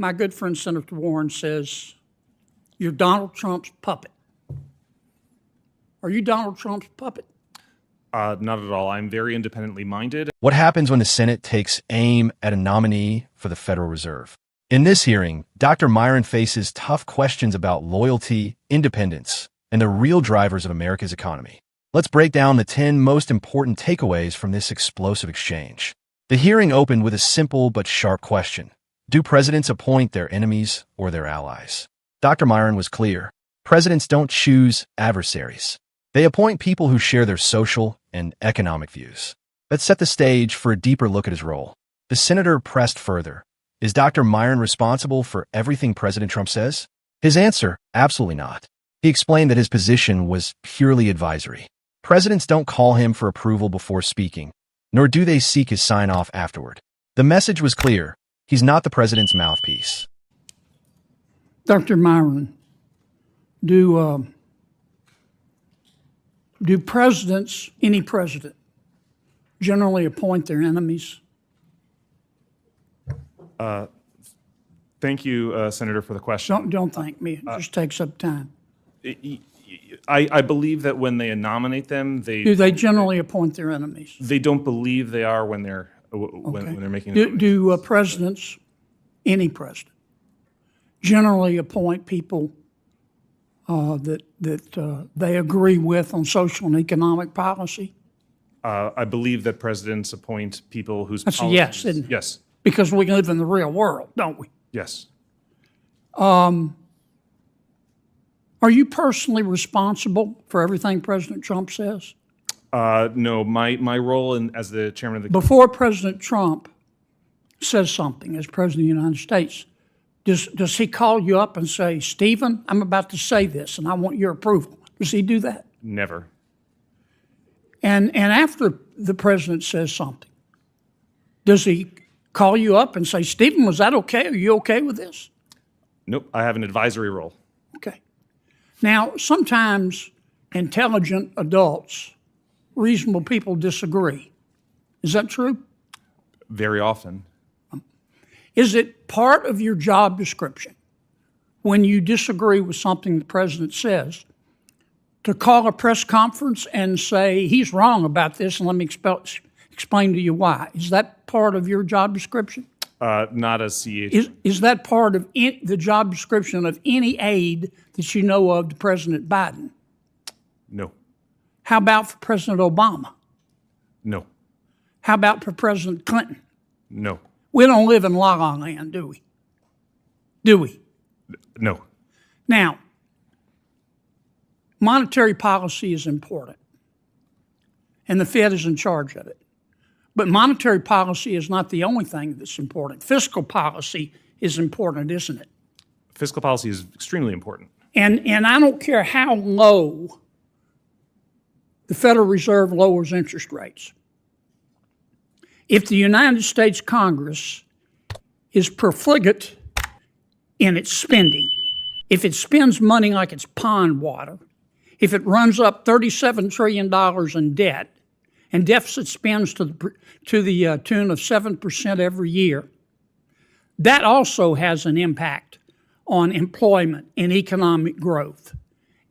My good friend Senator Warren says, you're Donald Trump's puppet. Are you Donald Trump's puppet? Not at all. I'm very independently minded. What happens when the Senate takes aim at a nominee for the Federal Reserve? In this hearing, Dr. Myron faces tough questions about loyalty, independence, and the real drivers of America's economy. Let's break down the 10 most important takeaways from this explosive exchange. The hearing opened with a simple but sharp question. Do presidents appoint their enemies or their allies? Dr. Myron was clear. Presidents don't choose adversaries. They appoint people who share their social and economic views. Let's set the stage for a deeper look at his role. The senator pressed further. Is Dr. Myron responsible for everything President Trump says? His answer, absolutely not. He explained that his position was purely advisory. Presidents don't call him for approval before speaking, nor do they seek his sign-off afterward. The message was clear. He's not the president's mouthpiece. Dr. Myron, do presidents, any president, generally appoint their enemies? Thank you, Senator, for the question. Don't thank me. It just takes up time. I believe that when they nominate them, Do they generally appoint their enemies? they don't believe they are when they're when they're making. Do presidents, any president, generally appoint people that they agree with on social and economic policy? I believe that presidents appoint people whose That's a policies, yes, isn't it? Yes. Because we live in the real world, don't we? Yes. Are you personally responsible for everything President Trump says? No, my role as the chairman of the Before President Trump says something as President of the United States, does he call you up and say, Stephen, I'm about to say this and I want your approval? Does he do that? Never. And after the president says something, does he call you up and say, Stephen, was that okay? Are you okay with this? Nope. I have an advisory role. Okay. Now, sometimes intelligent adults, reasonable people disagree. Is that true? Very often. Is it part of your job description when you disagree with something the president says to call a press conference and say, he's wrong about this and let me explain to you why? Is that part of your job description? Not as CH. Is that part of the job description of any aide that you know of to President Biden? No. How about for President Obama? No. How about for President Clinton? No. We don't live in La La Land, do we? Do we? No. Now, monetary policy is important, and the Fed is in charge of it. But monetary policy is not the only thing that's important. Fiscal policy is important, isn't it? Fiscal policy is extremely important. And I don't care how low the Federal Reserve lowers interest rates. If the United States Congress is profligate in its spending, if it spends money like it's pond water, if it runs up $37 trillion in debt, and deficit spends to the tune of 7% every year, that also has an impact on employment and economic growth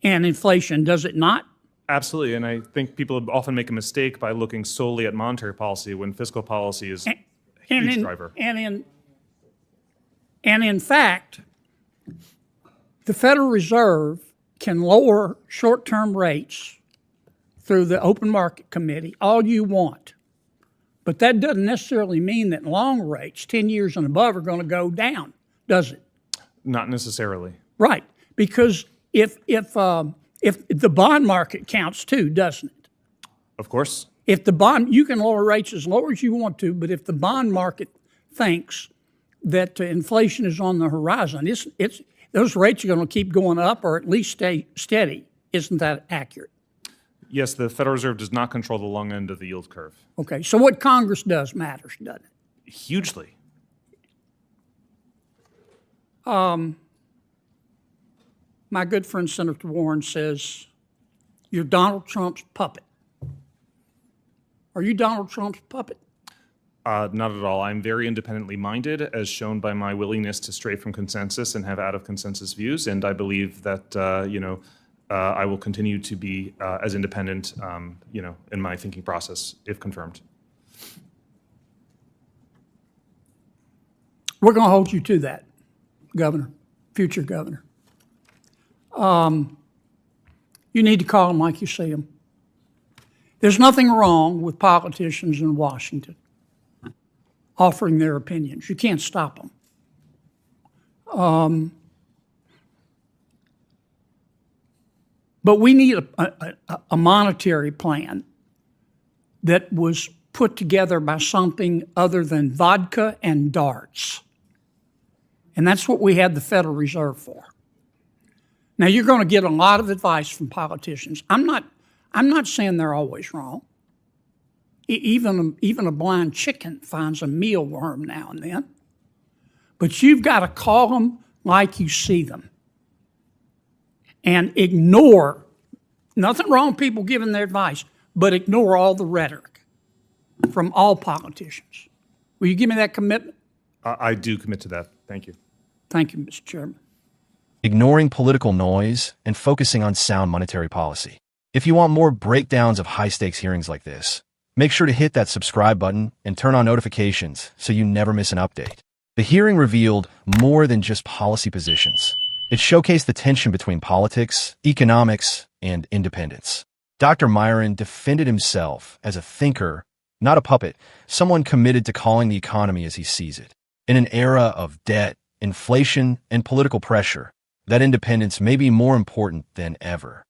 and inflation, does it not? Absolutely, and I think people often make a mistake by looking solely at monetary policy when fiscal policy is a huge driver. And in fact, the Federal Reserve can lower short-term rates through the Open Market Committee all you want. But that doesn't necessarily mean that long rates, 10 years and above, are going to go down, does it? Not necessarily. Right, because if the bond market counts too, doesn't it? Of course. If the bond, you can lower rates as low as you want to, but if the bond market thinks that inflation is on the horizon, those rates are going to keep going up or at least stay steady. Isn't that accurate? Yes, the Federal Reserve does not control the long end of the yield curve. Okay, so what Congress does matters, doesn't it? Hugely. My good friend Senator Warren says, you're Donald Trump's puppet. Are you Donald Trump's puppet? Not at all. I'm very independently minded, as shown by my willingness to stray from consensus and have out of consensus views. And I believe that, I will continue to be as independent, in my thinking process, if confirmed. We're going to hold you to that, Governor, future Governor. You need to call them like you see them. There's nothing wrong with politicians in Washington offering their opinions. You can't stop them. But we need a monetary plan that was put together by something other than vodka and darts. And that's what we had the Federal Reserve for. Now, you're going to get a lot of advice from politicians. I'm not saying they're always wrong. Even a blind chicken finds a mealworm now and then. But you've got to call them like you see them. And ignore, nothing wrong with people giving their advice, but ignore all the rhetoric from all politicians. Will you give me that commitment? I do commit to that. Thank you. Thank you, Mr. Chairman. Ignoring political noise and focusing on sound monetary policy. If you want more breakdowns of high-stakes hearings like this, make sure to hit that subscribe button and turn on notifications so you never miss an update. The hearing revealed more than just policy positions. It showcased the tension between politics, economics, and independence. Dr. Myron defended himself as a thinker, not a puppet, someone committed to calling the economy as he sees it. In an era of debt, inflation, and political pressure, that independence may be more important than ever.